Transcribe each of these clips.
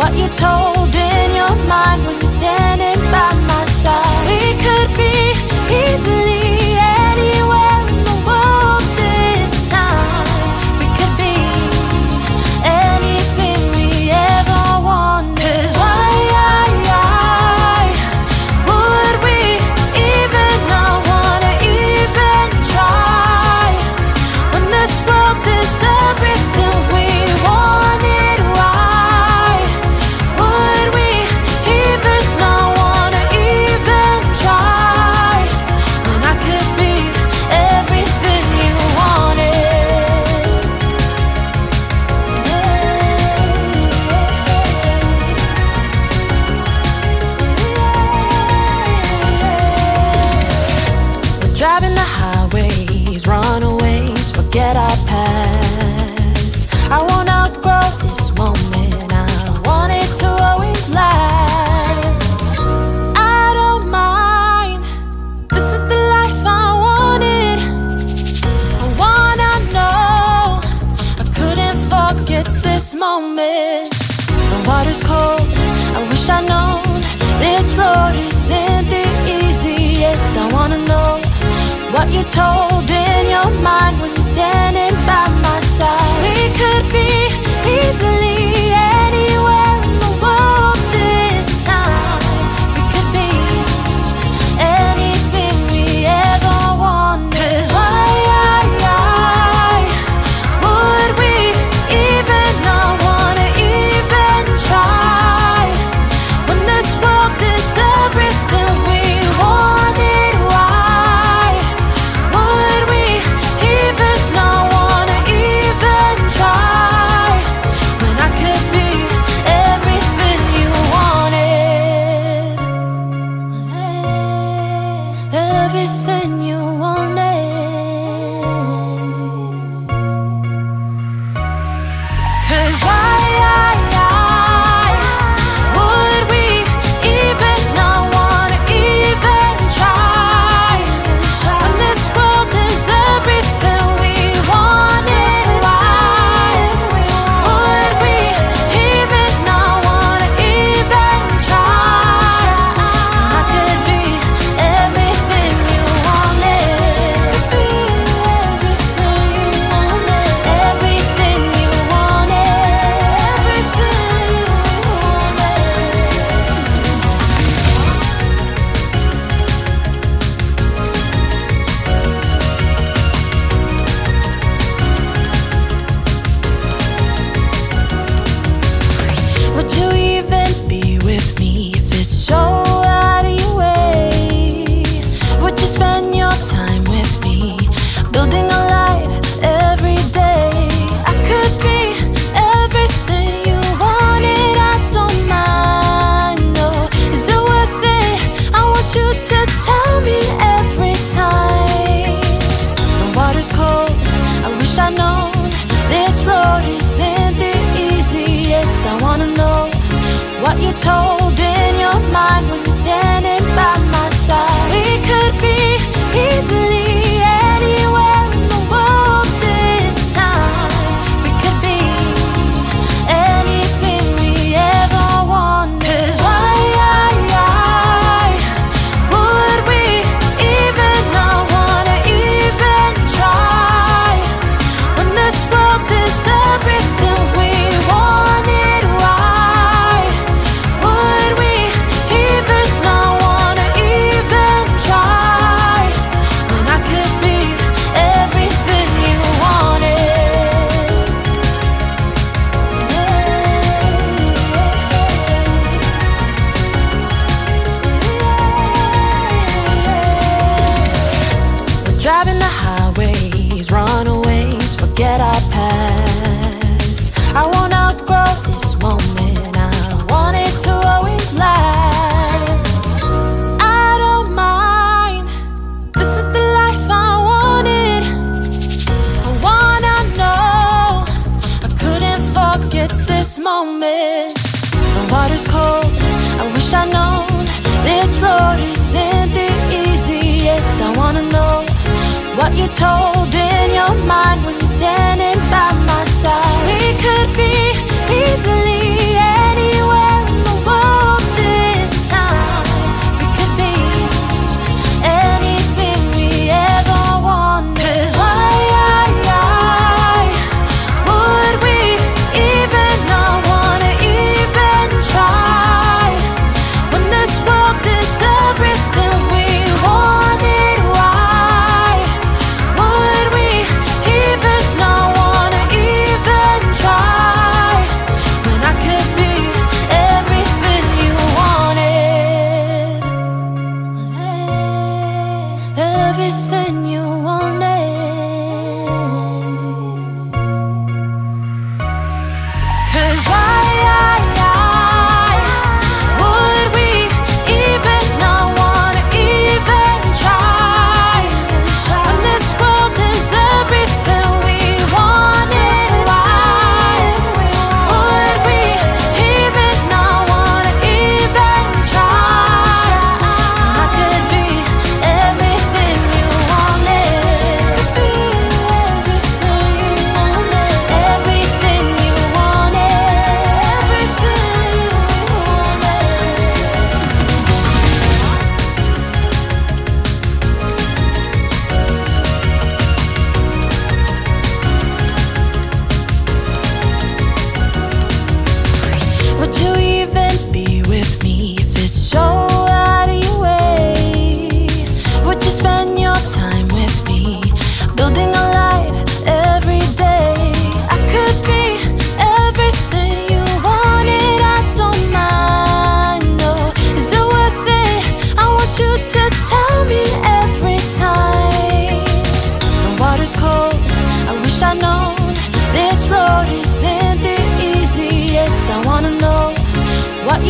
what you told in your mind when you're standing by my side. We could be easily anywhere in the world this time. We could be anything we ever wanted. 'Cause why would we even not wanna even try when this world is everything we wanted? Why would we even not wanna even try when I could be everything you wanted? We're driving the highways, runaways, forget our past. I won't outgrow this moment, I want it to always last. I don't mind, this is the life I wanted. I wanna know, I couldn't forget this moment. The water's cold, I wish I'd known this road isn't the easiest. I wanna know what you told in your mind when you're standing by my side. We could be easily anywhere in the world this time. We could be anything we ever wanted. 'Cause why would we even not wanna even try when this world is everything we wanted? Why would we even not wanna even try when I could be everything you wanted? Everything you wanted. 'Cause why would we even not wanna even try when this world is everything we wanted? Why would we even not wanna even try when I could be everything you wanted? Everything you wanted, everything you wanted, everything you wanted. Would you even be with me if it's so out of your way? Would you spend your time with me, building a life every day? I could be everything you wanted, I don't mind, no. Is it worth it? I want you to tell me every time. The water's cold, I wish I'd known this road isn't the easiest. I wanna know what you told in your mind when you're standing by my side. We could be easily anywhere in the world this time. We could be anything we ever wanted. 'Cause why would we even not wanna even try when this world is everything we wanted? Why would we even not wanna even try when I could be everything you wanted? We're driving the highways, runaways, forget our past. I won't outgrow this moment, I want it to always last. I don't mind, this is the life I wanted. I wanna know, I couldn't forget this moment. The water's cold, I wish I'd known this road isn't the easiest. I wanna know what you told in your mind when you're standing by my side. We could be easily anywhere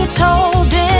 told him